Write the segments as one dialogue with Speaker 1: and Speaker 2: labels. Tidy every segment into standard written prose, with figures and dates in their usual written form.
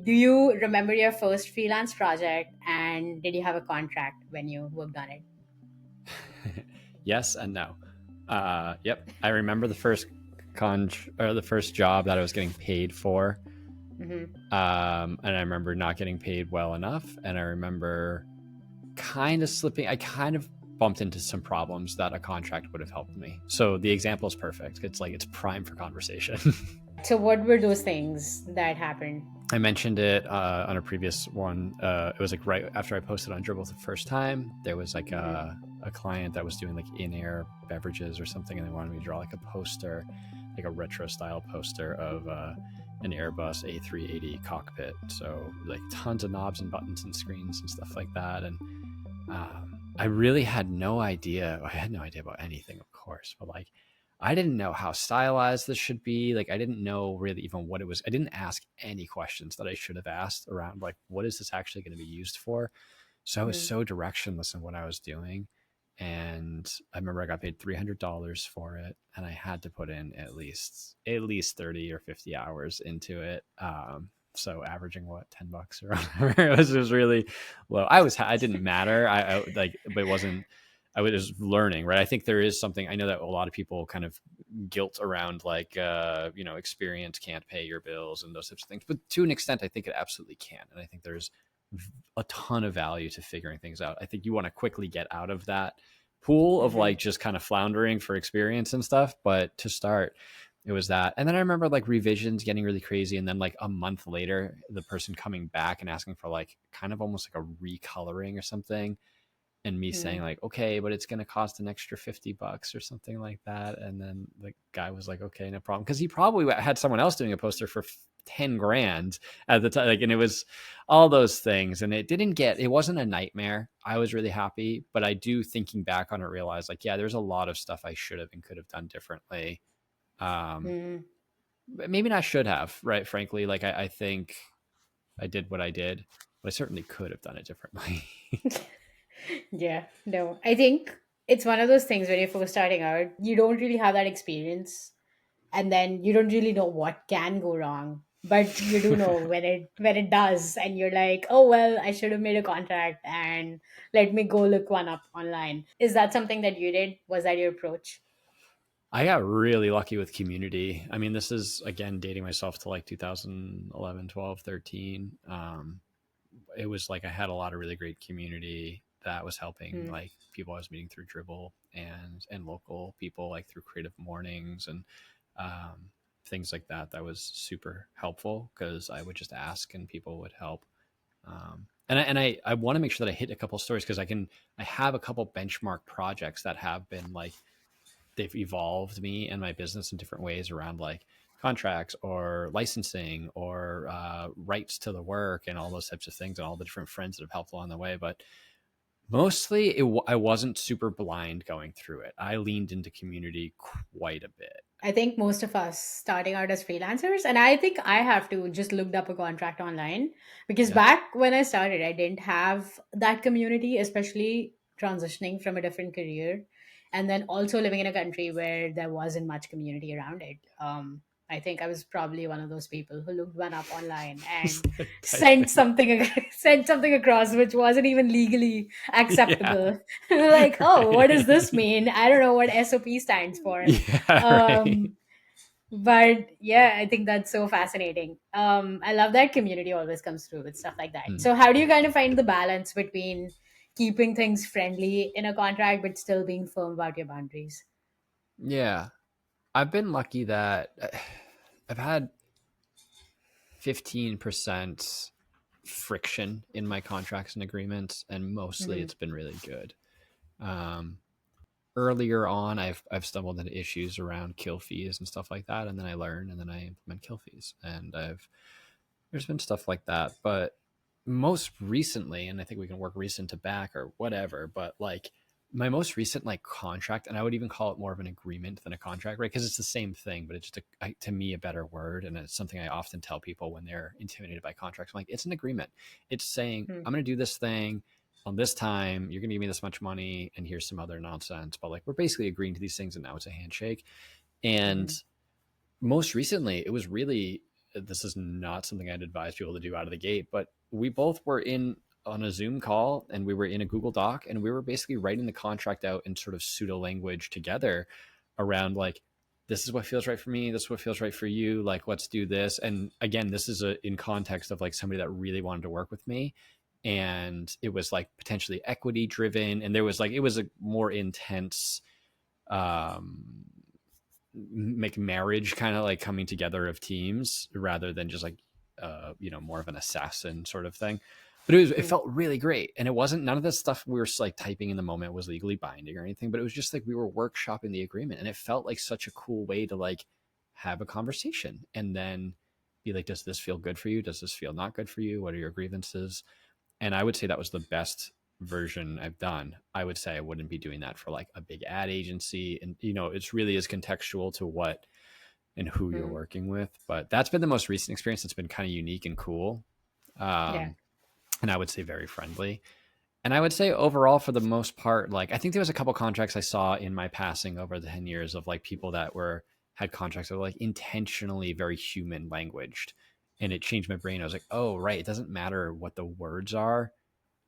Speaker 1: Do you remember your first freelance project, and did you have a contract when you worked on it?
Speaker 2: Yes and no. Yep, I remember the first or the first job that I was getting paid for,
Speaker 1: Mm-hmm.
Speaker 2: and I remember not getting paid well enough, and I remember kind of slipping. I kind of bumped into some problems that a contract would have helped me. So the example is perfect. It's like it's prime for conversation.
Speaker 1: So, what were those things that happened?
Speaker 2: I mentioned it on a previous one. It was like right after I posted on Dribble the first time. There was like
Speaker 1: Mm-hmm.
Speaker 2: a client that was doing like in-air beverages or something, and they wanted me to draw like a poster, like a retro style poster of an Airbus A380 cockpit. So like tons of knobs and buttons and screens and stuff like that. And I really had no idea. I had no idea about anything, of course, but like I didn't know how stylized this should be. Like I didn't know really even what it was. I didn't ask any questions that I should have asked around like what is this actually going to be used for. So I was so directionless in what I was doing. And I remember I got paid $300 for it, and I had to put in at least 30 or 50 hours into it. So averaging what, $10 or whatever. It was really low. I didn't matter. I like, but it wasn't. I was learning, right? I think there is something. I know that a lot of people kind of guilt around like experience can't pay your bills and those types of things, but to an extent I think it absolutely can. And I think there's a ton of value to figuring things out. I think you want to quickly get out of that pool of
Speaker 1: Mm-hmm.
Speaker 2: like just kind of floundering for experience and stuff. But to start, it was that. And then I remember like revisions getting really crazy. And then like a month later, the person coming back and asking for like kind of almost like a recoloring or something. And me saying like, okay, but it's going to cost an extra $50 or something like that. And then the guy was like, okay, no problem. Cause he probably had someone else doing a poster for 10 grand at the time. Like, and it was all those things. And it wasn't a nightmare. I was really happy, but I do, thinking back on it, realize like, yeah, there's a lot of stuff I should have and could have done differently. Um,
Speaker 1: Mm-hmm.
Speaker 2: Maybe not should have, right? Frankly, like I think I did what I did, but I certainly could have done it differently.
Speaker 1: Yeah, no. I think it's one of those things when you're first starting out, you don't really have that experience, and then you don't really know what can go wrong. But you do know when it does, and you're like, oh well, I should have made a contract and let me go look one up online. Is that something that you did? Was that your approach?
Speaker 2: I got really lucky with community. I mean, this is again dating myself to like 2011, 12, 13. It was like I had a lot of really great community that was helping
Speaker 1: Hmm.
Speaker 2: like people I was meeting through Dribble and local people like through creative mornings and um, things like that. That was super helpful because I would just ask and people would help. And I want to make sure that I hit a couple stories because I have a couple benchmark projects that have been like they've evolved me and my business in different ways around like contracts or licensing or rights to the work and all those types of things and all the different friends that have helped along the way. But mostly I wasn't super blind going through it. I leaned into community quite a bit.
Speaker 1: I think most of us starting out as freelancers, and I think I have to just looked up a contract online because
Speaker 2: Yeah.
Speaker 1: back when I started, I didn't have that community, especially transitioning from a different career and then also living in a country where there wasn't much community around it. I think I was probably one of those people who looked one up online and sent
Speaker 2: Typing.
Speaker 1: something sent something across which wasn't even legally
Speaker 2: Yeah.
Speaker 1: acceptable. Like, oh, what does this
Speaker 2: Right.
Speaker 1: mean? I don't know what SOP stands for.
Speaker 2: Yeah. Right.
Speaker 1: um but yeah, I think that's so fascinating. I love that community always comes through with stuff like that.
Speaker 2: Hmm.
Speaker 1: So how do you kind of find the balance between keeping things friendly in a contract but still being firm about your boundaries?
Speaker 2: Yeah. I've been lucky that I've had 15% friction in my contracts and agreements, and mostly
Speaker 1: Hmm.
Speaker 2: it's been really good. Um, Earlier on, I've stumbled into issues around kill fees and stuff like that, and then I learn, and then I implement kill fees, and there's been stuff like that. But most recently, and I think we can work recent to back or whatever, but like my most recent like contract, and I would even call it more of an agreement than a contract, right? Because it's the same thing, but it's just to me a better word, and it's something I often tell people when they're intimidated by contracts. I'm like, it's an agreement. It's saying
Speaker 1: Hmm.
Speaker 2: I'm going to do this thing on this time. You're going to give me this much money, and here's some other nonsense. But like we're basically agreeing to these things, and now it's a handshake. And
Speaker 1: Hmm.
Speaker 2: most recently, it was really this is not something I'd advise people to do out of the gate, but we both were in on a Zoom call and we were in a Google Doc and we were basically writing the contract out in sort of pseudo language together around like, this is what feels right for me. This is what feels right for you. Like, let's do this. And again, this is in context of like somebody that really wanted to work with me. And it was like potentially equity driven. And there was like, it was a more intense, um, make marriage kind of like coming together of teams rather than just like more of an assassin sort of thing. But it
Speaker 1: Mm.
Speaker 2: felt really great, and it wasn't, none of the stuff we were like typing in the moment was legally binding or anything, but it was just like we were workshopping the agreement, and it felt like such a cool way to like have a conversation and then be like, does this feel good for you, does this feel not good for you, what are your grievances? And I would say that was the best version I've done. I would say I wouldn't be doing that for like a big ad agency. And, it's really is contextual to what and who you're
Speaker 1: Mm.
Speaker 2: working with. But that's been the most recent experience that's been kind of unique and cool.
Speaker 1: Yeah.
Speaker 2: Um, and I would say very friendly. And I would say overall, for the most part, like I think there was a couple contracts I saw in my passing over the 10 years of like people that had contracts that were like intentionally very human languaged. And it changed my brain. I was like, oh, right. It doesn't matter what the words are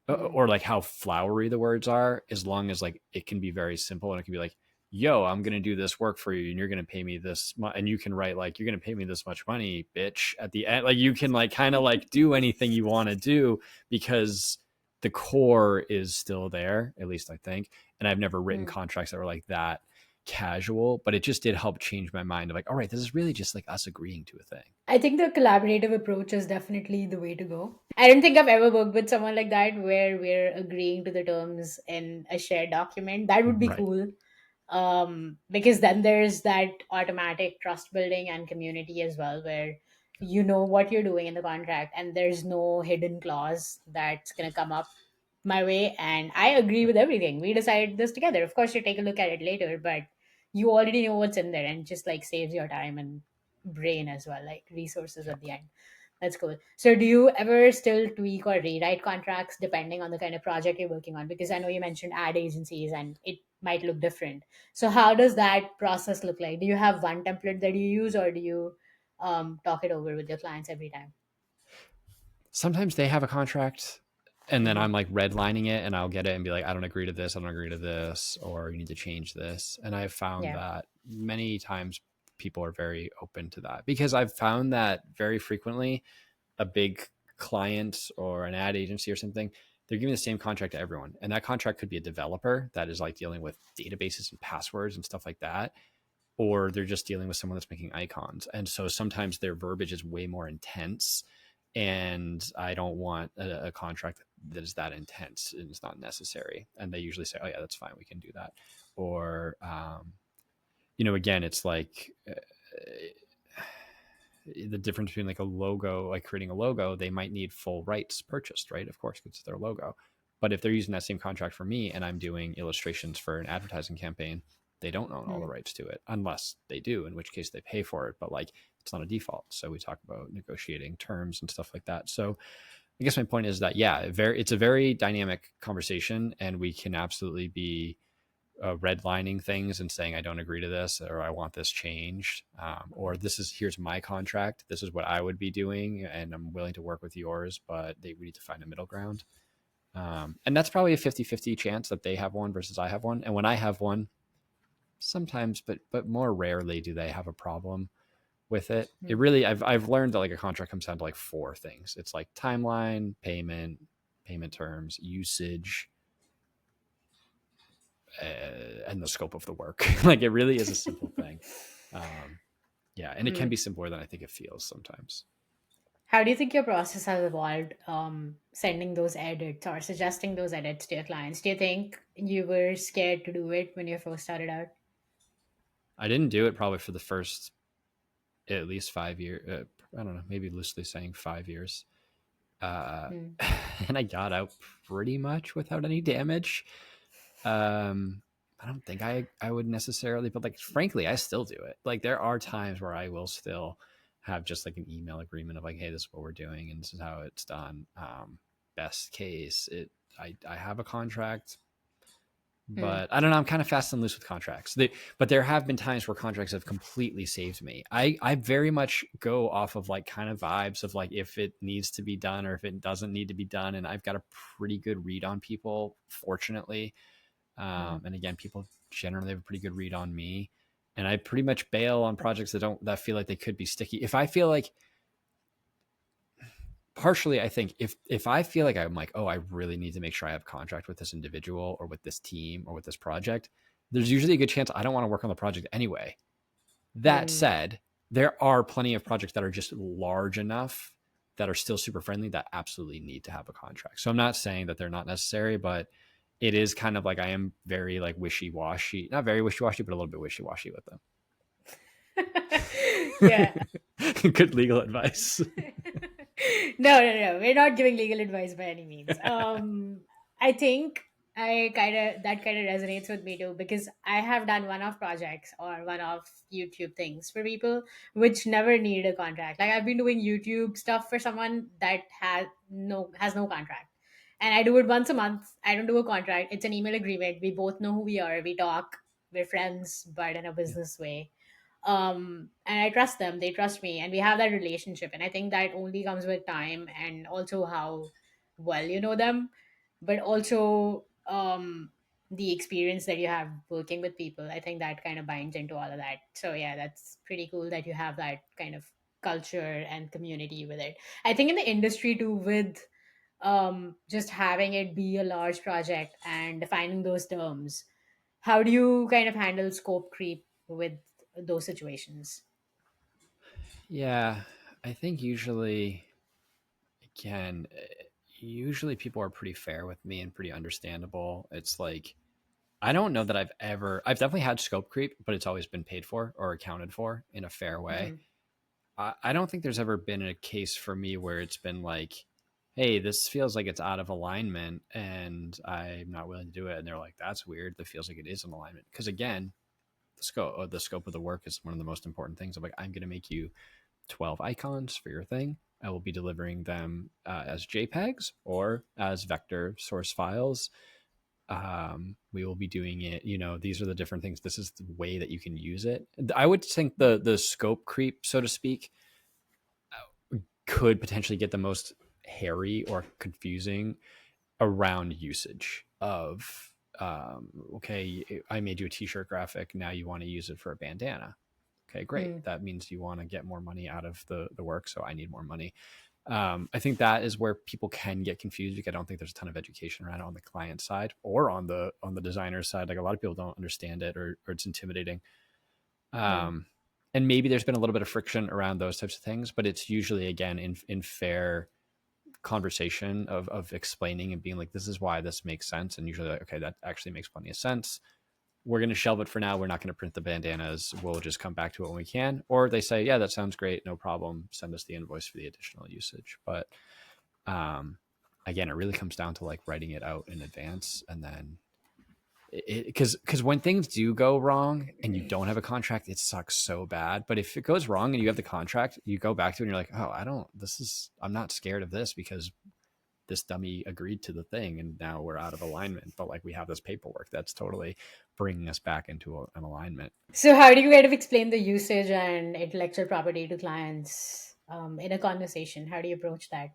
Speaker 1: Mm.
Speaker 2: or like how flowery the words are, as long as like it can be very simple and it can be like, yo, I'm going to do this work for you and you're going to pay me this much. And you can write like, you're going to pay me this much money, bitch, at the end. Like you can like kind of like do anything you want to do because the core is still there, at least I think. And I've never written
Speaker 1: Mm.
Speaker 2: contracts that were like that casual, but it just did help change my mind of like, all right, this is really just like us agreeing to a thing.
Speaker 1: I think the collaborative approach is definitely the way to go. I don't think I've ever worked with someone like that where we're agreeing to the terms in a shared document. That would be
Speaker 2: Right.
Speaker 1: cool. Because then there's that automatic trust building and community as well, where you know what you're doing in the contract and there's no hidden clause that's going to come up my way. And I agree with everything. We decided this together. Of course, you take a look at it later, but you already know what's in there and just like saves your time and brain as well, like resources
Speaker 2: Yeah.
Speaker 1: at the end. That's cool. So, do you ever still tweak or rewrite contracts depending on the kind of project you're working on? Because I know you mentioned ad agencies and it might look different. So, how does that process look like? Do you have one template that you use, or do you talk it over with your clients every time?
Speaker 2: Sometimes they have a contract and then
Speaker 1: Mm-hmm.
Speaker 2: I'm like redlining it and I'll get it and be like, I don't agree to this, I don't agree to this, or you need to change this. And I've found
Speaker 1: Yeah.
Speaker 2: that many times people are very open to that because I've found that very frequently a big client or an ad agency or something, they're giving the same contract to everyone. And that contract could be a developer that is like dealing with databases and passwords and stuff like that. Or they're just dealing with someone that's making icons. And so sometimes their verbiage is way more intense. And I don't want a contract that is that intense and it's not necessary. And they usually say, oh, yeah, that's fine. We can do that. Or, again, it's like the difference between like a logo, like creating a logo, they might need full rights purchased, right? Of course, because it's their logo. But if they're using that same contract for me and I'm doing illustrations for an advertising campaign, they don't own all the
Speaker 1: Mm.
Speaker 2: rights to it unless they do, in which case they pay for it. But like it's not a default. So we talk about negotiating terms and stuff like that. So I guess my point is that, yeah, it's a very dynamic conversation and we can absolutely be redlining things and saying I don't agree to this or I want this changed, or here's my contract, this is what I would be doing and I'm willing to work with yours, but we need to find a middle ground. And that's probably a 50-50 chance that they have one versus I have one. And when I have one, sometimes, but more rarely do they have a problem with it. It
Speaker 1: Mm.
Speaker 2: really, I've learned that like a contract comes down to like four things. It's like timeline, payment terms, usage, and the scope of the work. Like it really is a simple thing. Um, yeah, and it can
Speaker 1: Mm.
Speaker 2: be simpler than I think it feels sometimes.
Speaker 1: How do you think your process has evolved, sending those edits or suggesting those edits to your clients? Do you think you were scared to do it when you first started out?
Speaker 2: I didn't do it probably for the first at least 5 years. I don't know, maybe loosely saying 5 years. Uh,
Speaker 1: Mm.
Speaker 2: and I got out pretty much without any damage. Um, I don't think I would necessarily, but like frankly, I still do it. Like there are times where I will still have just like an email agreement of like, hey, this is what we're doing and this is how it's done. Best case, I have a contract.
Speaker 1: Hmm.
Speaker 2: But I don't know. I'm kind of fast and loose with contracts. But there have been times where contracts have completely saved me. I very much go off of like kind of vibes of like if it needs to be done or if it doesn't need to be done. And I've got a pretty good read on people, fortunately.
Speaker 1: Hmm.
Speaker 2: And again, people generally have a pretty good read on me. And I pretty much bail on projects that feel like they could be sticky. If I feel like partially, I think if I feel like I'm like, oh, I really need to make sure I have contract with this individual or with this team or with this project, there's usually a good chance I don't want to work on the project anyway. That
Speaker 1: Hmm.
Speaker 2: said, there are plenty of projects that are just large enough that are still super friendly that absolutely need to have a contract. So I'm not saying that they're not necessary, but it is kind of like I am very like wishy-washy, not very wishy-washy, but a little bit wishy-washy with
Speaker 1: Yeah.
Speaker 2: them. Good legal advice.
Speaker 1: No. We're not giving legal advice by any means. I think I kind of that kind of resonates with me too because I have done one-off projects or one-off YouTube things for people which never need a contract. Like I've been doing YouTube stuff for someone that has no contract. And I do it once a month. I don't do a contract. It's an email agreement. We both know who we are. We talk. We're friends, but in a
Speaker 2: Yeah.
Speaker 1: business way. And I trust them, they trust me, and we have that relationship. And I think that only comes with time and also how well you know them, but also the experience that you have working with people. I think that kind of binds into all of that. So yeah, that's pretty cool that you have that kind of culture and community with it. I think in the industry too, with just having it be a large project and defining those terms, how do you kind of handle scope creep with those situations?
Speaker 2: Yeah, I think usually, again, usually people are pretty fair with me and pretty understandable. It's like, I don't know that I've definitely had scope creep, but it's always been paid for or accounted for in a fair way.
Speaker 1: Hmm.
Speaker 2: I don't think there's ever been a case for me where it's been like, hey, this feels like it's out of alignment and I'm not willing to do it. And they're like, that's weird. That feels like it is in alignment. Because again, the scope of the work is one of the most important things. I'm like, I'm going to make you 12 icons for your thing. I will be delivering them as JPEGs or as vector source files. We will be doing it. These are the different things. This is the way that you can use it. I would think the scope creep, so to speak, could potentially get the most hairy or confusing around usage of okay, I made you a t-shirt graphic, now you want to use it for a bandana. Okay, great,
Speaker 1: Hmm.
Speaker 2: that means you want to get more money out of the work, so I need more money. I think that is where people can get confused because I don't think there's a ton of education around it on the client side or on the designer side. Like a lot of people don't understand it, or it's intimidating.
Speaker 1: Hmm.
Speaker 2: um, and maybe there's been a little bit of friction around those types of things, but it's usually again in fair conversation of explaining and being like, this is why this makes sense, and usually like, okay, that actually makes plenty of sense. We're going to shelve it for now. We're not going to print the bandanas. We'll just come back to it when we can. Or they say, yeah, that sounds great, no problem, send us the invoice for the additional usage. But um, again, it really comes down to like writing it out in advance, and then because when things do go wrong and you don't have a contract, it sucks so bad. But if it goes wrong and you have the contract, you go back to it and you're like, oh, I'm not scared of this because this dummy agreed to the thing and now we're out of alignment. But like we have this paperwork that's totally bringing us back into an alignment.
Speaker 1: So, how do you kind of explain the usage and intellectual property to clients in a conversation? How do you approach that?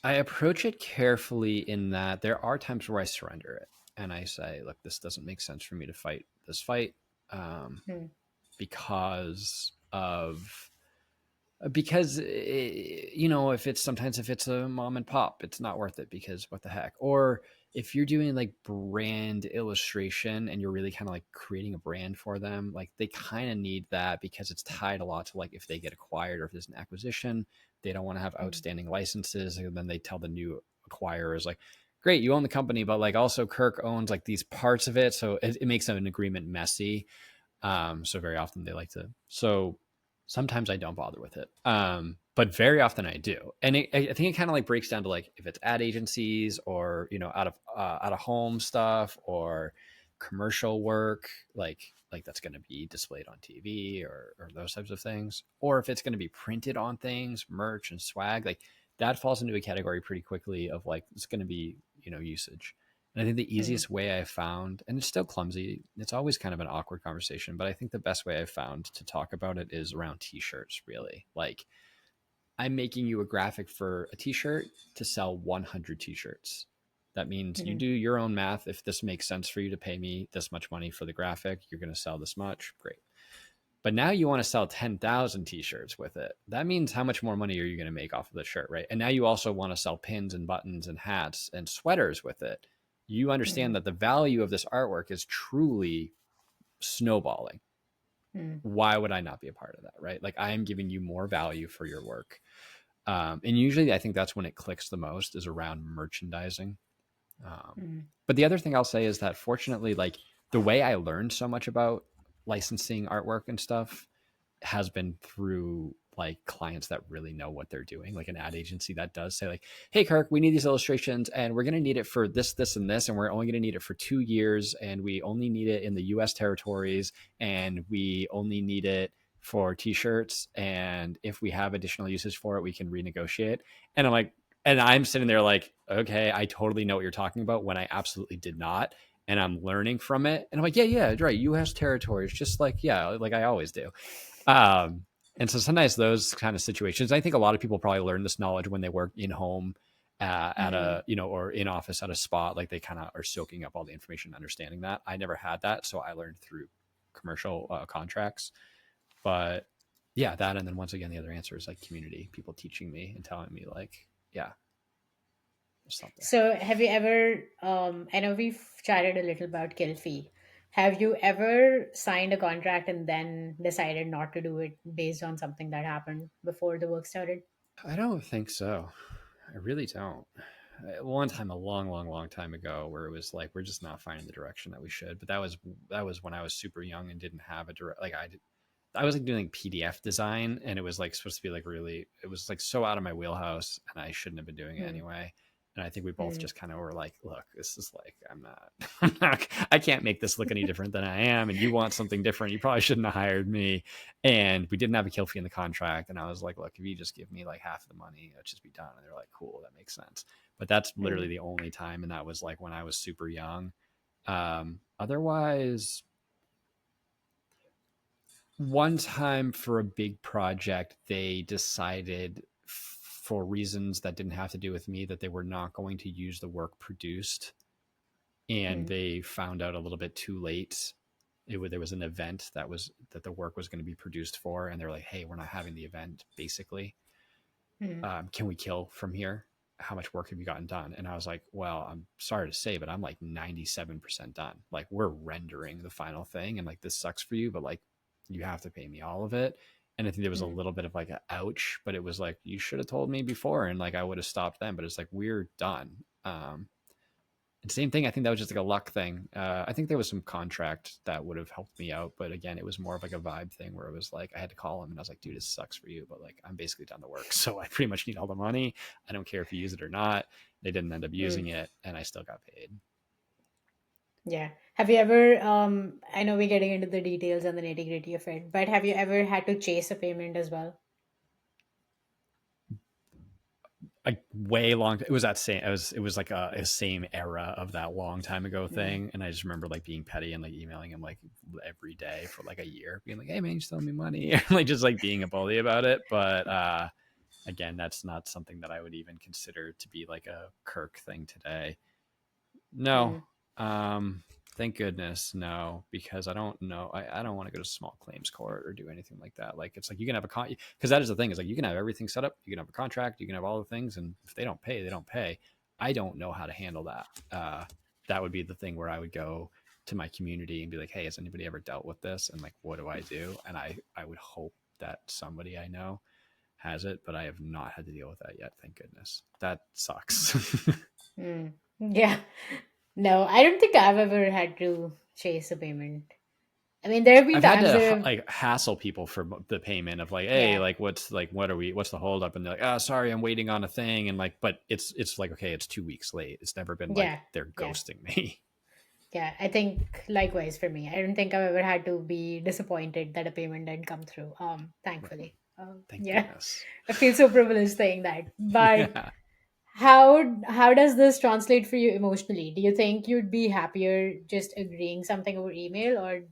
Speaker 2: I approach it carefully in that there are times where I surrender it and I say, look, this doesn't make sense for me to fight this fight, um,
Speaker 1: Hmm.
Speaker 2: because if it's sometimes if it's a mom and pop, it's not worth it because what the heck. Or if you're doing like brand illustration and you're really kind of like creating a brand for them, like they kind of need that because it's tied a lot to like if they get acquired or if there's an acquisition, they don't want to have
Speaker 1: Hmm.
Speaker 2: outstanding licenses, and then they tell the new acquirers like, great, you own the company, but like also Kirk owns like these parts of it, so it makes an agreement messy. So very often they like to. So sometimes I don't bother with it, but very often I do. And I think it kind of like breaks down to like if it's ad agencies or out of home stuff or commercial work, like that's going to be displayed on TV or those types of things, or if it's going to be printed on things, merch and swag, like that falls into a category pretty quickly of like it's going to be usage. And I think the
Speaker 1: Mm,
Speaker 2: easiest way I found, and it's still clumsy, it's always kind of an awkward conversation, but I think the best way I've found to talk about it is around t-shirts, really. Like, I'm making you a graphic for a t-shirt to sell 100 t-shirts. That means you
Speaker 1: mm,
Speaker 2: do your own math. If this makes sense for you to pay me this much money for the graphic, you're going to sell this much. Great. But now you want to sell 10,000 t-shirts with it. That means how much more money are you going to make off of the shirt, right? And now you also want to sell pins and buttons and hats and sweaters with it. You understand
Speaker 1: mm,
Speaker 2: that the value of this artwork is truly snowballing.
Speaker 1: mm,
Speaker 2: Why would I not be a part of that, right? Like, I am giving you more value for your work. And usually I think that's when it clicks the most, is around merchandising.
Speaker 1: mm,
Speaker 2: But the other thing I'll say is that, fortunately, like, the way I learned so much about licensing artwork and stuff has been through like clients that really know what they're doing, like an ad agency that does say like, hey Kirk, we need these illustrations and we're going to need it for this and this, and we're only going to need it for 2 years, and we only need it in the US territories, and we only need it for t-shirts, and if we have additional usage for it we can renegotiate. And I'm like, and I'm sitting there like, okay, I totally know what you're talking about, when I absolutely did not. And I'm learning from it, and I'm like, yeah, right, US territories, just like, yeah, like I always do. um, and so sometimes those kind of situations, I think a lot of people probably learn this knowledge when they work in home, at
Speaker 1: mm,
Speaker 2: a, or in office at a spot, like they kind of are soaking up all the information, understanding that. I never had that, so I learned through commercial contracts. But yeah, that, and then once again, the other answer is like community, people teaching me and telling me like, yeah, there's something.
Speaker 1: So, have you ever? I know we've chatted a little about kill fee. Have you ever signed a contract and then decided not to do it based on something that happened before the work started?
Speaker 2: I don't think so. I really don't. One time, a long, long, long time ago, where it was like, we're just not finding the direction that we should. But that was when I was super young and didn't have a direct, like, I was like doing like PDF design, and it was like supposed to be like really, it was like so out of my wheelhouse, and I shouldn't have been doing it
Speaker 1: Hmm.
Speaker 2: anyway. And I think we both
Speaker 1: Hmm.
Speaker 2: just kind of were like, look, this is like, I'm not, I'm not, I can't make this look any different than I am. And you want something different. You probably shouldn't have hired me. And we didn't have a kill fee in the contract. And I was like, look, if you just give me like half of the money, let's just be done. And they're like, cool, that makes sense. But that's literally
Speaker 1: Hmm.
Speaker 2: the only time. And that was like when I was super young. Otherwise, one time for a big project, they decided, for reasons that didn't have to do with me, that they were not going to use the work produced. And
Speaker 1: Hmm.
Speaker 2: they found out a little bit too late. There was an event that the work was going to be produced for, and they're like, hey, we're not having the event, basically.
Speaker 1: Hmm.
Speaker 2: Can we kill from here? How much work have you gotten done? And I was like, well, I'm sorry to say, but I'm like 97% done. Like, we're rendering the final thing, and like, this sucks for you, but like, you have to pay me all of it. And I think there was a
Speaker 1: Hmm.
Speaker 2: little bit of like a ouch, but it was like, you should have told me before, and like, I would have stopped then. But it's like, we're done. And same thing. I think that was just like a luck thing. I think there was some contract that would have helped me out, but again, it was more of like a vibe thing, where it was like, I had to call him and I was like, dude, this sucks for you, but like, I'm basically done the work, so I pretty much need all the money. I don't care if you use it or not. They didn't end up
Speaker 1: Hmm.
Speaker 2: using it, and I still got paid.
Speaker 1: Yeah. Have you ever? I know we're getting into the details and the nitty gritty of it, but have you ever had to chase a payment as well?
Speaker 2: Like, way long. It was that same. It was like a same era of that long time ago
Speaker 1: Hmm.
Speaker 2: thing, and I just remember like being petty and like emailing him like every day for like a year, being like, "Hey man, you still owe me money," like just like being a bully about it. But again, that's not something that I would even consider to be like a Kirk thing today. No.
Speaker 1: Hmm.
Speaker 2: Um, thank goodness, no, because I don't know. I don't want to go to small claims court or do anything like that. Like, it's like, you can have a because that is the thing, is like, you can have everything set up, you can have a contract, you can have all the things, and if they don't pay, they don't pay. I don't know how to handle that. That would be the thing where I would go to my community and be like, hey, has anybody ever dealt with this? And like, what do I do? And I would hope that somebody I know has it, but I have not had to deal with that yet. Thank goodness. That sucks.
Speaker 1: Hmm. Yeah. No, I don't think I've ever had to chase a payment. I mean, there have been
Speaker 2: I've had
Speaker 1: times
Speaker 2: to
Speaker 1: that have,
Speaker 2: like hassle people for the payment of like, hey,
Speaker 1: yeah,
Speaker 2: like, what's the holdup? And they're like, oh, sorry, I'm waiting on a thing. And like, but it's like, okay, it's 2 weeks late. It's never been like
Speaker 1: yeah,
Speaker 2: they're
Speaker 1: yeah,
Speaker 2: ghosting me.
Speaker 1: yeah. I think likewise for me. I don't think I've ever had to be disappointed that a payment didn't come through.
Speaker 2: Right.
Speaker 1: Thankfully.
Speaker 2: Thank
Speaker 1: Yeah,
Speaker 2: goodness.
Speaker 1: I feel so privileged saying that. But
Speaker 2: Yeah.
Speaker 1: How does this translate for you emotionally? Do you think you'd be happier just agreeing something over email, or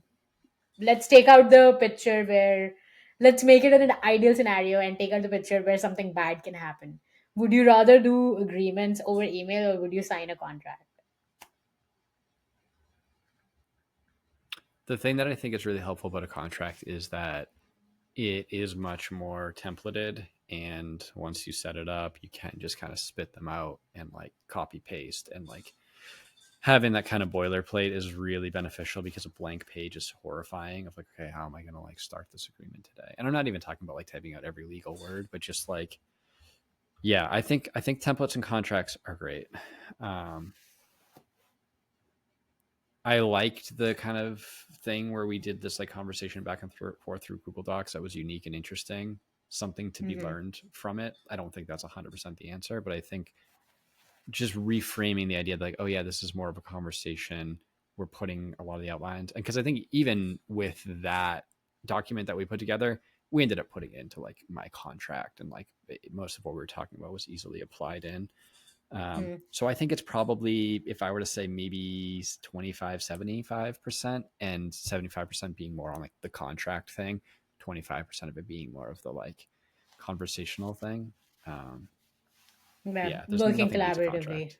Speaker 1: let's take out the picture where let's make it an ideal scenario and take out the picture where something bad can happen? Would you rather do agreements over email, or would you sign a contract?
Speaker 2: The thing that I think is really helpful about a contract is that it is much more templated, and once you set it up you can just kind of spit them out and like copy paste, and like having that kind of boilerplate is really beneficial because a blank page is horrifying of like, okay, how am I going to like start this agreement today? And I'm not even talking about like typing out every legal word, but just like, yeah, I think templates and contracts are great. um I liked the kind of thing where we did this like conversation back and forth through Google Docs. That was unique and interesting. Something to be
Speaker 1: Hmm.
Speaker 2: learned from it. I don't think that's 100% the answer, but I think just reframing the idea that like, oh yeah, this is more of a conversation. We're putting a lot of the outlines, and because I think even with that document that we put together, we ended up putting it into like my contract, and like most of what we were talking about was easily applied in. So I think it's probably, if I were to say, maybe 25, 75%, and 75% being more on like the contract thing, 25% of it being more of the like conversational thing. Um,
Speaker 1: Yeah,
Speaker 2: yeah, there's
Speaker 1: working
Speaker 2: nothing beats a
Speaker 1: collaboratively.
Speaker 2: contract.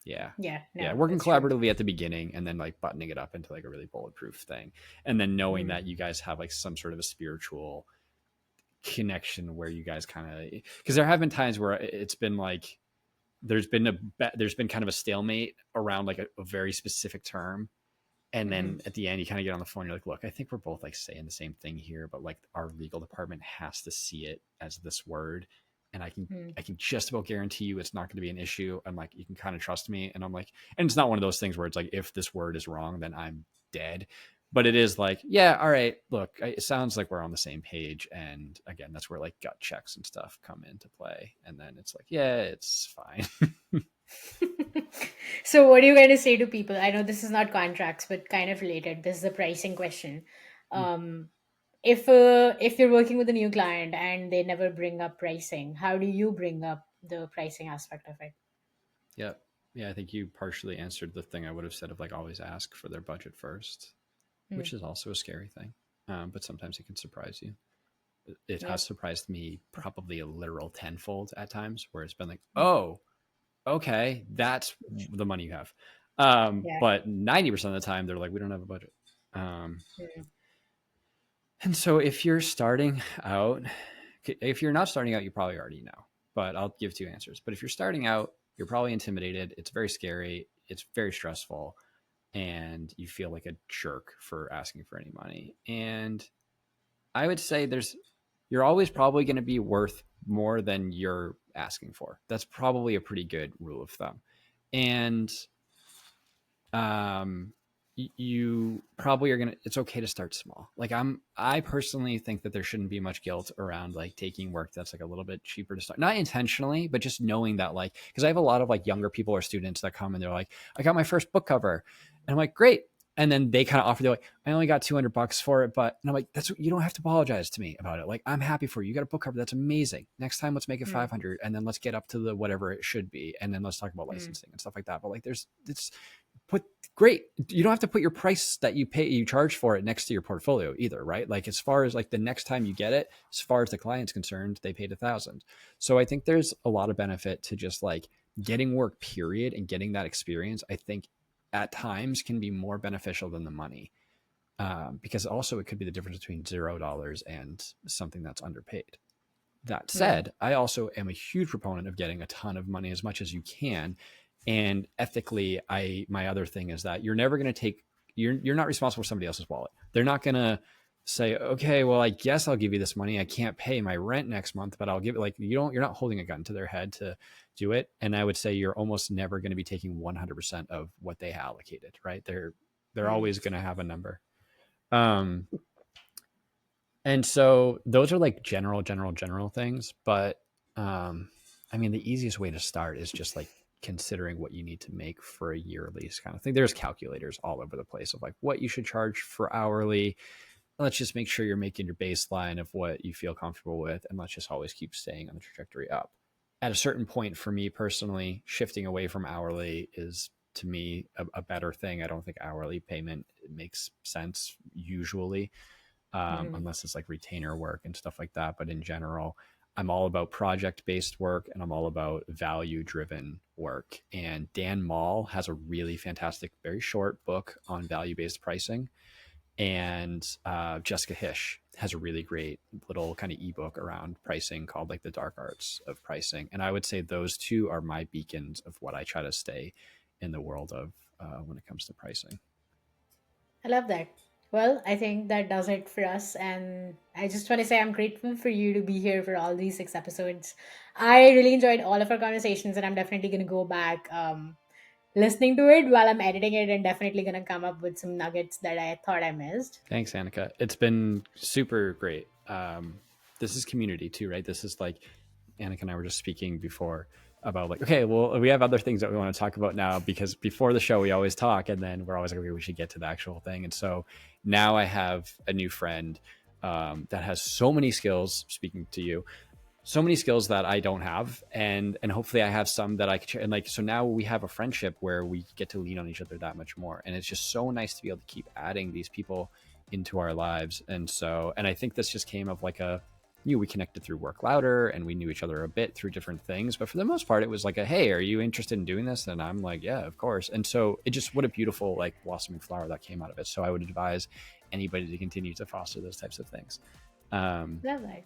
Speaker 2: Yeah.
Speaker 1: Yeah,
Speaker 2: Yeah.
Speaker 1: no,
Speaker 2: Working
Speaker 1: that's true.
Speaker 2: collaboratively at the beginning and then like buttoning it up into like a really bulletproof thing. And then knowing
Speaker 1: Hmm.
Speaker 2: that you guys have like some sort of a spiritual connection where you guys kind of, because there have been times where it's been like, there's been kind of a stalemate around like a very specific term, and
Speaker 1: Hmm.
Speaker 2: then at the end you kind of get on the phone and you're like, look, I think we're both like saying the same thing here, but like our legal department has to see it as this word, and
Speaker 1: Hmm.
Speaker 2: I can just about guarantee you it's not going to be an issue, and like you can kind of trust me. And I'm like, and it's not one of those things where it's like, if this word is wrong then I'm dead, but it is like, yeah, all right, look, it sounds like we're on the same page. And again, that's where like gut checks and stuff come into play, and then it's like, yeah, it's fine.
Speaker 1: So, what are you going to say to people? I know this is not contracts, but kind of related. This is a pricing question. Um, if you're working with a new client and they never bring up pricing, how do you bring up the pricing aspect of it?
Speaker 2: Yeah. Yeah. I think you partially answered the thing I would have said of like always ask for their budget first,
Speaker 1: Hmm.
Speaker 2: which is also a scary thing. But sometimes it can surprise you. It has
Speaker 1: Yep.
Speaker 2: surprised me probably a literal tenfold at times, where it's been like, oh, okay, that's the money you have.
Speaker 1: Yeah.
Speaker 2: But 90% of the time, they're like, we don't have a budget. Um,
Speaker 1: Hmm.
Speaker 2: and so if you're starting out, if you're not starting out, you probably already know, but I'll give two answers. But if you're starting out, you're probably intimidated. It's very scary. It's very stressful, and you feel like a jerk for asking for any money. And I would say you're always probably going to be worth more than you're asking for. That's probably a pretty good rule of thumb. And um you probably are gonna, it's okay to start small. Like I personally think that there shouldn't be much guilt around like taking work that's like a little bit cheaper to start, not intentionally, but just knowing that, like, because I have a lot of like younger people or students that come and they're like, I got my first book cover, and I'm like, great. And then they kind of offer, they're like, I only got $200 for it, but, and I'm like, that's, you don't have to apologize to me about it. Like, I'm happy for you. You got a book cover. That's amazing. Next time, let's make it
Speaker 1: Hmm.
Speaker 2: 500, and then let's get up to the whatever it should be, and then let's talk about
Speaker 1: Hmm.
Speaker 2: licensing and stuff like that. But like, it's put, great, you don't have to put your price that you charge for it next to your portfolio either, right? Like, as far as like the next time you get it, as far as the client's concerned, they paid 1,000. So I think there's a lot of benefit to just like getting work period, and getting that experience, I think at times can be more beneficial than the money. Because also it could be the difference between $0 and something that's underpaid. That
Speaker 1: Yeah.
Speaker 2: said, I also am a huge proponent of getting a ton of money as much as you can. And ethically, my other thing is that you're never going to take, you're not responsible for somebody else's wallet. They're not going to say, okay, well, I guess I'll give you this money. I can't pay my rent next month, but I'll give it. Like, you're not holding a gun to their head to do it. And I would say you're almost never going to be taking 100% of what they allocated, right? They're
Speaker 1: Hmm.
Speaker 2: always going to have a number. Um, and so those are like general things. But I mean, the easiest way to start is just like considering what you need to make for a year at least, kind of thing. There's calculators all over the place of like what you should charge for hourly. Let's just make sure you're making your baseline of what you feel comfortable with, and let's just always keep staying on the trajectory up. at a certain point for me personally, shifting away from hourly is to me a better thing. I don't think hourly payment makes sense usually,
Speaker 1: Mhm.
Speaker 2: unless it's like retainer work and stuff like that. But in general, I'm all about project based work and I'm all about value driven work. And Dan Mall has a really fantastic, very short book on value based pricing. And Jessica Hish has a really great little kind of ebook around pricing called like the dark arts of pricing. And I would say those two are my beacons of what I try to stay in the world of when it comes to pricing.
Speaker 1: I love that. Well, I think that does it for us. And I just want to say I'm grateful for you to be here for all these 6 episodes. I really enjoyed all of our conversations, and I'm definitely going to go back listening to it while I'm editing it, and definitely going to come up with some nuggets that I thought I missed.
Speaker 2: Thanks, Anika. It's been super great. This is community too, right? This is like Anika and I were just speaking before about like, okay, well, we have other things that we want to talk about now because before the show we always talk, and then we're always like, okay, we should get to the actual thing. And so now I have a new friend that has so many skills. Speaking to you, so many skills that I don't have, and hopefully I have some that I can share. And like, so now we have a friendship where we get to lean on each other that much more, and it's just so nice to be able to keep adding these people into our lives. And so, and I think this just came of like a, we connected through Work Louder and we knew each other a bit through different things, but for the most part it was like a, hey, are you interested in doing this? And I'm like, yeah, of course. And so it just, what a beautiful like blossoming flower that came out of it. So I would advise anybody to continue to foster those types of things. um,
Speaker 1: Love that.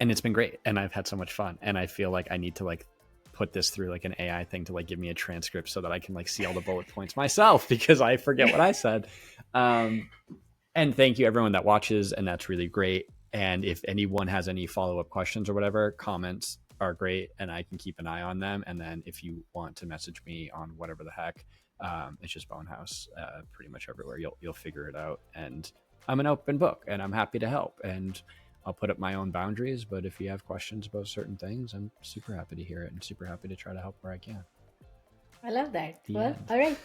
Speaker 2: and it's been great and I've had so much fun, and I feel like I need to like put this through like an AI thing to like give me a transcript so that I can like see all the bullet points myself because I forget what I said. um, and thank you everyone that watches, and that's really great. And if anyone has any follow-up questions or whatever, comments are great and I can keep an eye on them. And then if you want to message me on whatever the heck, it's just Bonehouse pretty much everywhere. You'll figure it out. And I'm an open book and I'm happy to help. And I'll put up my own boundaries. But if you have questions about certain things, I'm super happy to hear it and super happy to try to help where I can.
Speaker 1: I love that.
Speaker 2: The
Speaker 1: Well,
Speaker 2: end.
Speaker 1: all right.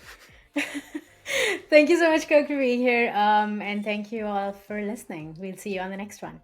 Speaker 1: Thank you so much, Kirk, for being here. And thank you all for listening. We'll see you on the next one.